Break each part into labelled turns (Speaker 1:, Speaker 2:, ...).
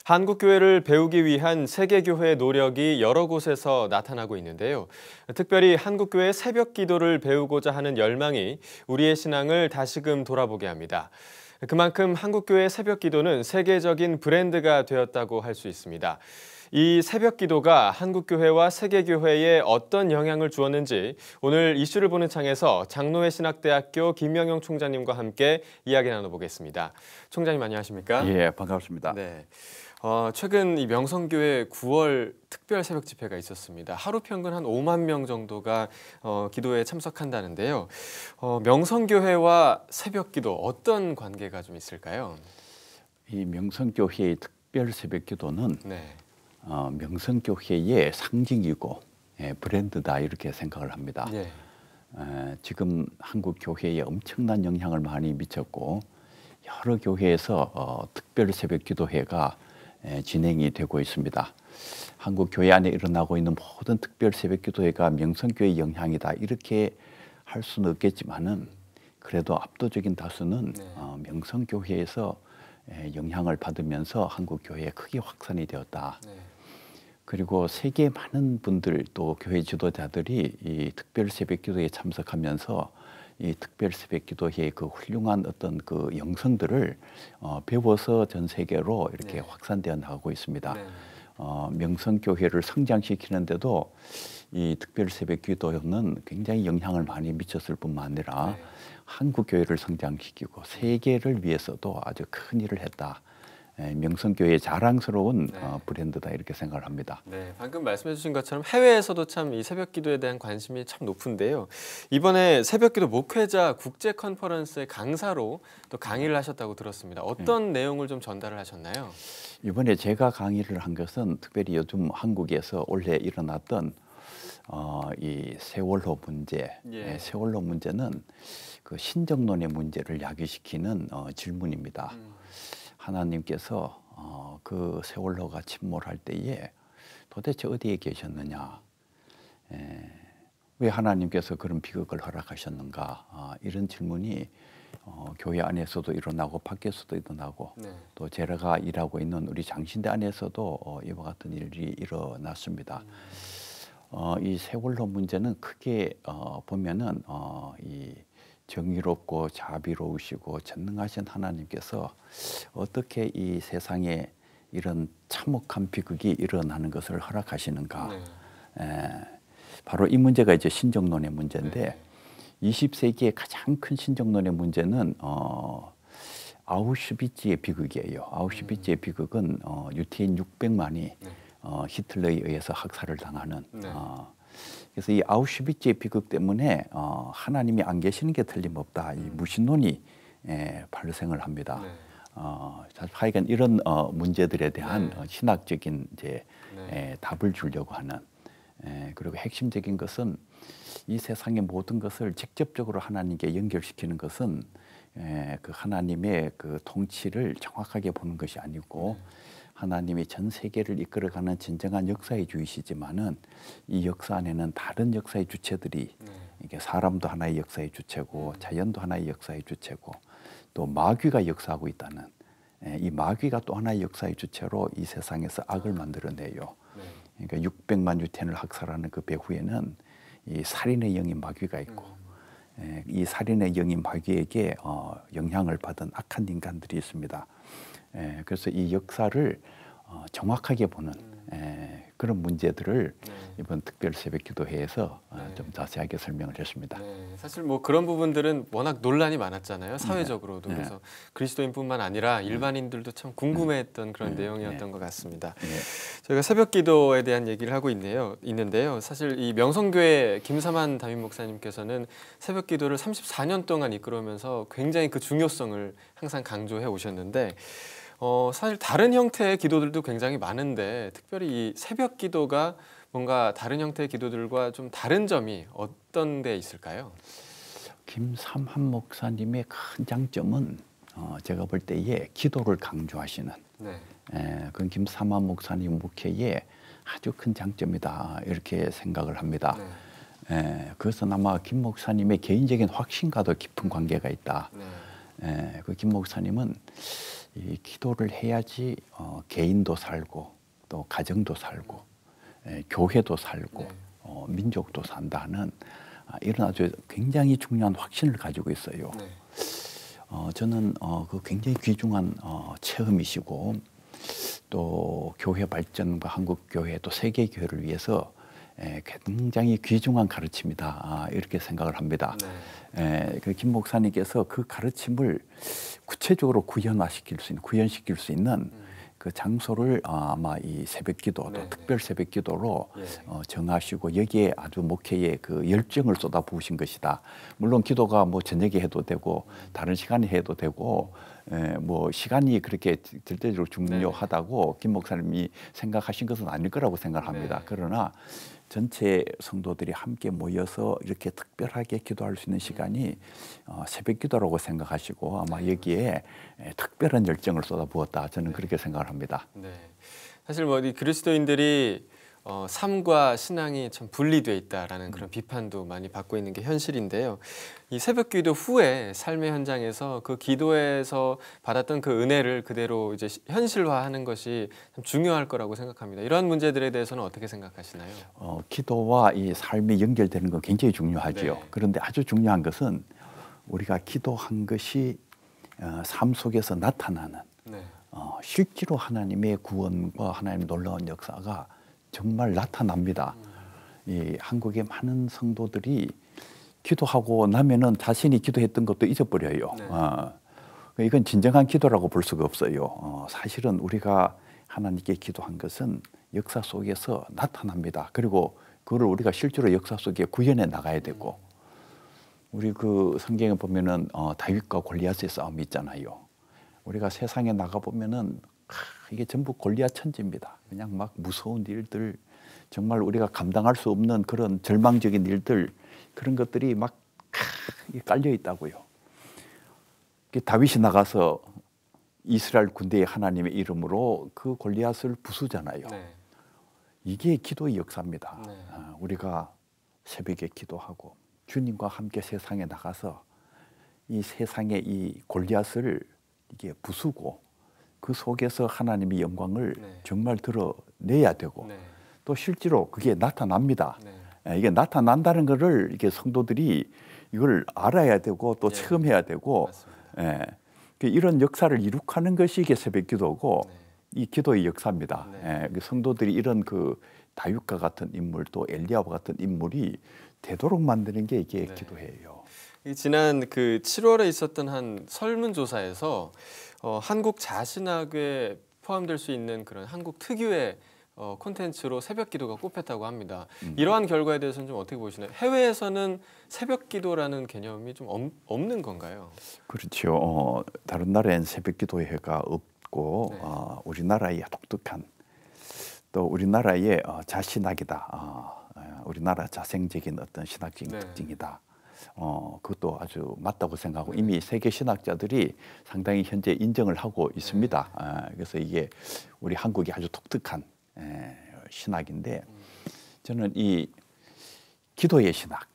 Speaker 1: 한국교회를 배우기 위한 세계교회의 노력이 여러 곳에서 나타나고 있는데요. 특별히 한국교회의 새벽 기도를 배우고자 하는 열망이 우리의 신앙을 다시금 돌아보게 합니다. 그만큼 한국교회의 새벽 기도는 세계적인 브랜드가 되었다고 할 수 있습니다. 이 새벽 기도가 한국교회와 세계교회에 어떤 영향을 주었는지 오늘 이슈를 보는 창에서 장로회 신학대학교 김영영 총장님과 함께 이야기 나눠보겠습니다. 총장님 안녕하십니까?
Speaker 2: 예, 반갑습니다.
Speaker 1: 네. 최근 이 명성교회 9월 특별 새벽 집회가 있었습니다. 하루 평균 한 5만 명 정도가 기도에 참석한다는데요. 명성교회와 새벽 기도 어떤 관계가 좀 있을까요?
Speaker 2: 이 명성교회의 특별 새벽 기도는
Speaker 1: 네.
Speaker 2: 명성교회의 상징이고 브랜드다 이렇게 생각을 합니다.
Speaker 1: 네.
Speaker 2: 지금 한국 교회에 엄청난 영향을 많이 미쳤고 여러 교회에서 특별 새벽 기도회가 진행이 되고 있습니다. 한국 교회 안에 일어나고 있는 모든 특별 새벽 기도회가 명성교회의 영향이다 이렇게 할 수는 없겠지만은 그래도 압도적인 다수는 명성교회에서 영향을 받으면서 한국 교회에 크게 확산이 되었다.
Speaker 1: 네.
Speaker 2: 그리고 세계 많은 분들 또 교회 지도자들이 이 특별 새벽 기도에 참석하면서 이 특별 새벽 기도회의 그 훌륭한 어떤 그 영성들을 배워서 전 세계로 이렇게 확산되어 나가고 있습니다.
Speaker 1: 네.
Speaker 2: 명성교회를 성장시키는데도 이 특별 새벽 기도는 굉장히 영향을 많이 미쳤을 뿐만 아니라 한국 교회를 성장시키고 세계를 위해서도 아주 큰 일을 했다. 명성교회의 자랑스러운 브랜드다 이렇게 생각을 합니다.
Speaker 1: 네, 방금 말씀해 주신 것처럼 해외에서도 참 이 새벽 기도에 대한 관심이 참 높은데요. 이번에 새벽 기도 목회자 국제 컨퍼런스의 강사로 또 강의를 하셨다고 들었습니다. 어떤 내용을 좀 전달을 하셨나요?
Speaker 2: 이번에 제가 강의를 한 것은 특별히 요즘 한국에서 올해 일어났던 이 세월호 문제, 세월호 문제는 그 신정론의 문제를 야기시키는 질문입니다. 하나님께서 그 세월호가 침몰할 때에 도대체 어디에 계셨느냐? 왜 하나님께서 그런 비극을 허락하셨는가? 이런 질문이 교회 안에서도 일어나고 밖에서도 일어나고 또 제가 일하고 있는 우리 장신대 안에서도 이와 같은 일이 일어났습니다. 이 세월호 문제는 크게 보면은 이 정의롭고 자비로우시고 전능하신 하나님께서 어떻게 이 세상에 이런 참혹한 비극이 일어나는 것을 허락하시는가. 바로 이 문제가 이제 신정론의 문제인데 20세기의 가장 큰 신정론의 문제는 아우슈비츠의 비극이에요. 아우슈비츠의 비극은 유태인 600만이 히틀러에 의해서 학살을 당하는 그래서 이 아우슈비츠의 비극 때문에 하나님이 안 계시는 게 틀림없다. 이 무신론이 발생을 합니다. 하여간 이런 문제들에 대한 신학적인 이제 답을 주려고 하는 그리고 핵심적인 것은 이 세상의 모든 것을 직접적으로 하나님께 연결시키는 것은 그 하나님의 그 통치를 정확하게 보는 것이 아니고 하나님이 전 세계를 이끌어가는 진정한 역사의 주이시지만은 이 역사 안에는 다른 역사의 주체들이 이게 사람도 하나의 역사의 주체고 자연도 하나의 역사의 주체고 또 마귀가 역사하고 있다는 이 마귀가 또 하나의 역사의 주체로 이 세상에서 악을 만들어내요. 그러니까 600만 유태인을 학살하는 그 배후에는 이 살인의 영인 마귀가 있고 이 살인의 영인 마귀에게 영향을 받은 악한 인간들이 있습니다. 그래서 이 역사를 정확하게 보는 그런 문제들을 이번 특별 새벽 기도회에서 좀 자세하게 설명을 했습니다.
Speaker 1: 사실 뭐 그런 부분들은 워낙 논란이 많았잖아요. 사회적으로도. 그래서 그리스도인뿐만 아니라 일반인들도 참 궁금해했던 그런 내용이었던 것 같습니다. 저희가 새벽 기도에 대한 얘기를 하고 있는데요. 사실 이 명성교회 김삼환 담임 목사님께서는 새벽 기도를 34년 동안 이끌어오면서 굉장히 그 중요성을 항상 강조해 오셨는데 사실 다른 형태의 기도들도 굉장히 많은데 특별히 이 새벽 기도가 뭔가 다른 형태의 기도들과 좀 다른 점이 어떤 데 있을까요?
Speaker 2: 김삼환 목사님의 큰 장점은 제가 볼 때에 기도를 강조하시는 그건 김삼환 목사님 목회의 아주 큰 장점이다 이렇게 생각을 합니다. 그것은 아마 김 목사님의 개인적인 확신과도 깊은 관계가 있다. 그 김 목사님은 이 기도를 해야지 개인도 살고 또 가정도 살고 교회도 살고 민족도 산다는 이런 아주 굉장히 중요한 확신을 가지고 있어요.
Speaker 1: 네.
Speaker 2: 저는 그 굉장히 귀중한 체험이시고 또 교회 발전과 한국 교회 또 세계 교회를 위해서 굉장히 귀중한 가르침이다 이렇게 생각을 합니다. 네. 김 목사님께서 그 가르침을 구체적으로 구현시킬 수 있는 그 장소를 아마 이 새벽기도 또 특별 새벽기도로 정하시고 여기에 아주 목회의 그 열정을 쏟아부으신 것이다. 물론 기도가 뭐 저녁에 해도 되고 다른 시간에 해도 되고 뭐 시간이 그렇게 절대적으로 중요하다고 김 목사님이 생각하신 것은 아닐 거라고 생각합니다. 그러나 전체 성도들이 함께 모여서 이렇게 특별하게 기도할 수 있는 시간이 새벽 기도라고 생각하시고 아마 여기에 특별한 열정을 쏟아부었다. 저는 그렇게 생각을 합니다.
Speaker 1: 네. 사실 뭐 이 그리스도인들이 삶과 신앙이 참 분리돼 있다라는 그런 비판도 많이 받고 있는 게 현실인데요. 이 새벽기도 후에 삶의 현장에서 그 기도에서 받았던 그 은혜를 그대로 이제 현실화하는 것이 참 중요할 거라고 생각합니다. 이러한 문제들에 대해서는 어떻게 생각하시나요?
Speaker 2: 기도와 이 삶이 연결되는 건 굉장히 중요하죠. 네. 그런데 아주 중요한 것은 우리가 기도한 것이 삶 속에서 나타나는 실제로 하나님의 구원과 하나님의 놀라운 역사가 정말 나타납니다. 이 한국의 많은 성도들이 기도하고 나면은 자신이 기도했던 것도 잊어버려요. 네. 이건 진정한 기도라고 볼 수가 없어요. 사실은 우리가 하나님께 기도한 것은 역사 속에서 나타납니다. 그리고 그걸 우리가 실제로 역사 속에 구현해 나가야 되고, 우리 그 성경에 보면은 다윗과 골리앗의 싸움이 있잖아요. 우리가 세상에 나가 보면은 이게 전부 골리앗 천지입니다. 그냥 막 무서운 일들, 정말 우리가 감당할 수 없는 그런 절망적인 일들, 그런 것들이 막 깔려 있다고요. 다윗이 나가서 이스라엘 군대의 하나님의 이름으로 그 골리앗을 부수잖아요. 네. 이게 기도의 역사입니다. 네. 우리가 새벽에 기도하고 주님과 함께 세상에 나가서 이 세상의 이 골리앗을 이게 부수고 그 속에서 하나님의 영광을 정말 드러내야 되고 또 실제로 그게 나타납니다. 이게 나타난다는 것을 이게 성도들이 이걸 알아야 되고 또 체험해야 되고 이런 역사를 이룩하는 것이 이게 새벽기도고 이 기도의 역사입니다. 성도들이 이런 그 다윗과 같은 인물 또 엘리야와 같은 인물이 되도록 만드는 게 이게 기도예요.
Speaker 1: 지난 그 7월에 있었던 한 설문조사에서 한국 자신학에 포함될 수 있는 그런 한국 특유의 콘텐츠로 새벽기도가 꼽혔다고 합니다. 이러한 결과에 대해서는 좀 어떻게 보시나요? 해외에서는 새벽기도라는 개념이 좀 없는 건가요?
Speaker 2: 그렇죠. 다른 나라엔 새벽기도의 해가 없고 우리나라의 독특한 또 우리나라의 자신학이다. 우리나라 자생적인 어떤 신학적인 특징이다. 그것도 아주 맞다고 생각하고 이미 세계 신학자들이 상당히 현재 인정을 하고 있습니다. 그래서 이게 우리 한국이 아주 독특한 신학인데 저는 이 기도의 신학,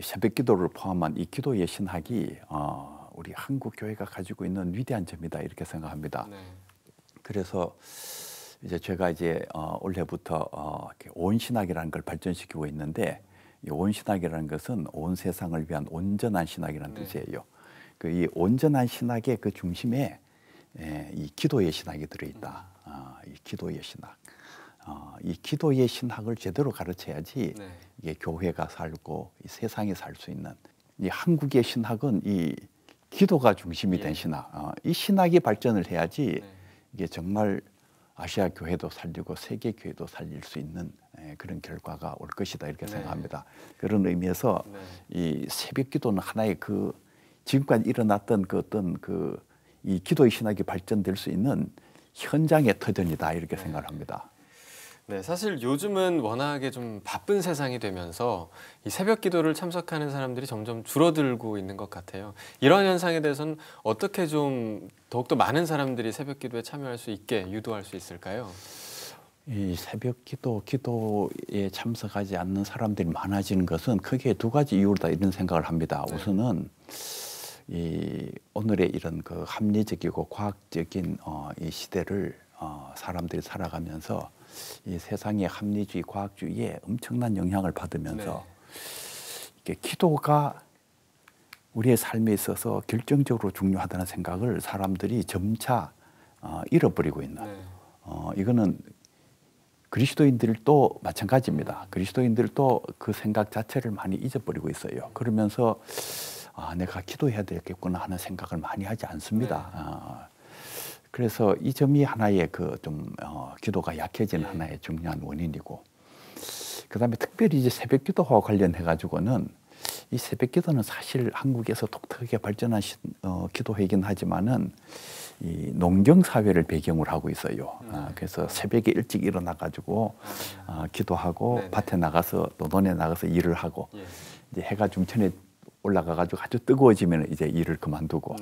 Speaker 2: 새벽 기도를 포함한 이 기도의 신학이 우리 한국 교회가 가지고 있는 위대한 점이다 이렇게 생각합니다. 그래서 이제 제가 이제 올해부터 온 신학이라는 걸 발전시키고 있는데 이 온 신학이라는 것은 온 세상을 위한 온전한 신학이라는 뜻이에요. 이 온전한 신학의 그 중심에 이 기도의 신학이 들어있다. 이 기도의 신학. 이 기도의 신학을 제대로 가르쳐야지 이게 교회가 살고 이 세상이 살 수 있는 이 한국의 신학은 이 기도가 중심이 된 신학. 이 신학이 발전을 해야지 이게 정말 아시아 교회도 살리고 세계 교회도 살릴 수 있는 그런 결과가 올 것이다 이렇게 생각합니다. 그런 의미에서 이 새벽 기도는 하나의 그 지금까지 일어났던 그 어떤 그 이 기도의 신학이 발전될 수 있는 현장의 터전이다 이렇게 생각을 합니다.
Speaker 1: 네, 사실 요즘은 워낙에 좀 바쁜 세상이 되면서 이 새벽 기도를 참석하는 사람들이 점점 줄어들고 있는 것 같아요. 이런 현상에 대해서는 어떻게 좀 더욱더 많은 사람들이 새벽 기도에 참여할 수 있게 유도할 수 있을까요?
Speaker 2: 이 새벽 기도에 참석하지 않는 사람들이 많아지는 것은 크게 두 가지 이유다 이런 생각을 합니다. 우선은 이 오늘의 이런 그 합리적이고 과학적인 이 시대를 사람들이 살아가면서 이 세상의 합리주의, 과학주의에 엄청난 영향을 받으면서 이게 기도가 우리의 삶에 있어서 결정적으로 중요하다는 생각을 사람들이 점차 잃어버리고 있는. 이거는 그리스도인들도 마찬가지입니다. 그리스도인들도 그 생각 자체를 많이 잊어버리고 있어요. 그러면서 내가 기도해야 되겠구나 하는 생각을 많이 하지 않습니다. 그래서 이 점이 하나의 기도가 약해지는 하나의 중요한 원인이고, 그다음에 특별히 이제 새벽기도와 관련해 가지고는 이 새벽기도는 사실 한국에서 독특하게 발전한 기도회이긴 하지만은 이 농경 사회를 배경으로 하고 있어요. 그래서 새벽에 일찍 일어나 가지고 기도하고 밭에 나가서 또 논에 나가서 일을 하고 이제 해가 중천에 올라가 가지고 아주 뜨거워지면 이제 일을 그만두고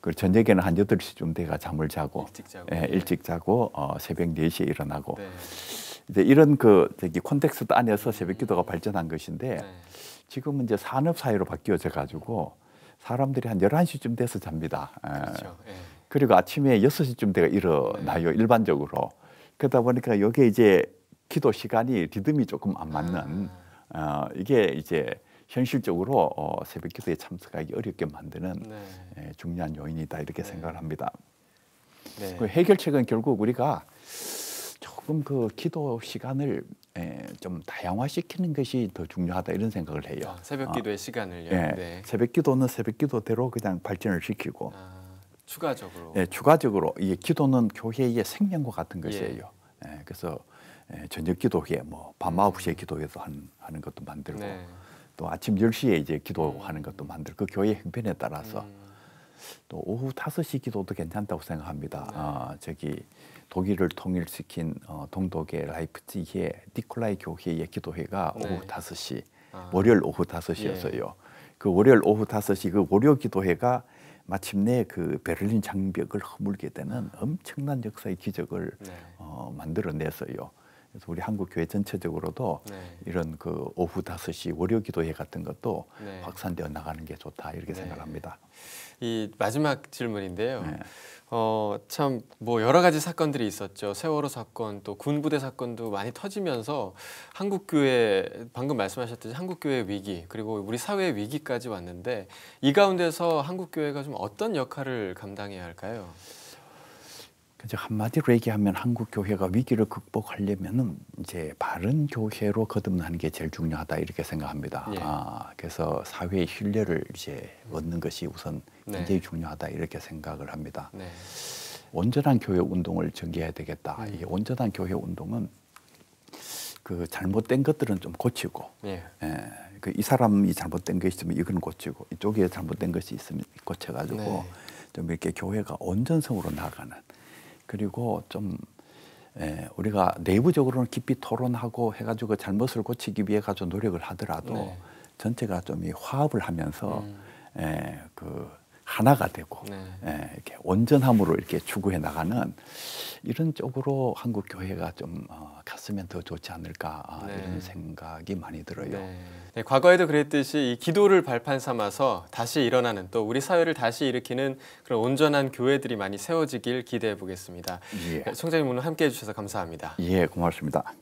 Speaker 2: 그 저녁에는 한 8시쯤 돼가 잠을 자고 일찍 자고 새벽 4시에 일어나고 이제 이런 콘텍스트 안에서 새벽기도가 발전한 것인데 지금은 이제 산업 사회로 바뀌어져 가지고 사람들이 한 11시쯤 돼서 잡니다.
Speaker 1: 그렇죠.
Speaker 2: 그리고 아침에 6시쯤 돼가 일어나요. 일반적으로. 그러다 보니까 여기에 이제 기도 시간이 리듬이 조금 안 맞는 이게 이제 현실적으로 새벽 기도에 참석하기 어렵게 만드는 중요한 요인이다 이렇게 생각을 합니다. 그 해결책은 결국 우리가 조금 그 기도 시간을 좀 다양화시키는 것이 더 중요하다 이런 생각을 해요.
Speaker 1: 새벽 기도의 시간을요.
Speaker 2: 새벽 기도는 새벽 기도대로 그냥 발전을 시키고
Speaker 1: 추가적으로.
Speaker 2: 추가적으로 이 기도는 교회의 생명과 같은 것이에요. 그래서 저녁 기도회, 뭐 밤 9시에 기도회도 하는 것도 만들고 또 아침 10시에 이제 기도하는 것도 만들고 그 교회 형편에 따라서 또 오후 5시 기도도 괜찮다고 생각합니다. 독일을 통일시킨 동독의 라이프치히의 니콜라이 교회의 기도회가 오후 5시, 월요일 오후 5시였어요. 그 월요일 오후 5시 그 월요 기도회가 마침내 그 베를린 장벽을 허물게 되는 엄청난 역사의 기적을 만들어냈어요. 그래서 우리 한국 교회 전체적으로도 이런 그 오후 5시 월요 기도회 같은 것도 확산되어 나가는 게 좋다 이렇게 생각합니다.
Speaker 1: 이 마지막 질문인데요. 참 뭐 여러 가지 사건들이 있었죠. 세월호 사건, 또 군부대 사건도 많이 터지면서 한국 교회, 방금 말씀하셨듯이 한국 교회 위기, 그리고 우리 사회 위기까지 왔는데 이 가운데서 한국 교회가 좀 어떤 역할을 감당해야 할까요?
Speaker 2: 한마디로 얘기하면 한국 교회가 위기를 극복하려면은 이제 바른 교회로 거듭나는 게 제일 중요하다 이렇게 생각합니다. 그래서 사회의 신뢰를 이제 얻는 것이 우선 굉장히 중요하다 이렇게 생각을 합니다. 온전한 교회 운동을 전개해야 되겠다. 이 온전한 교회 운동은 그 잘못된 것들은 좀 고치고, 이 사람이 잘못된 것이 있으면 이건 고치고, 이쪽에 잘못된 것이 있으면 고쳐가지고 좀 이렇게 교회가 온전성으로 나아가는. 그리고 좀 우리가 내부적으로는 깊이 토론하고 해가지고 잘못을 고치기 위해 가지고 노력을 하더라도 전체가 좀 화합을 하면서 하나가 되고 이렇게 온전함으로 이렇게 추구해 나가는 이런 쪽으로 한국 교회가 좀 갔으면 더 좋지 않을까 이런 생각이 많이 들어요.
Speaker 1: 과거에도 그랬듯이 이 기도를 발판 삼아서 다시 일어나는, 또 우리 사회를 다시 일으키는 그런 온전한 교회들이 많이 세워지길 기대해 보겠습니다. 총장님 오늘 함께해 주셔서 감사합니다.
Speaker 2: 고맙습니다.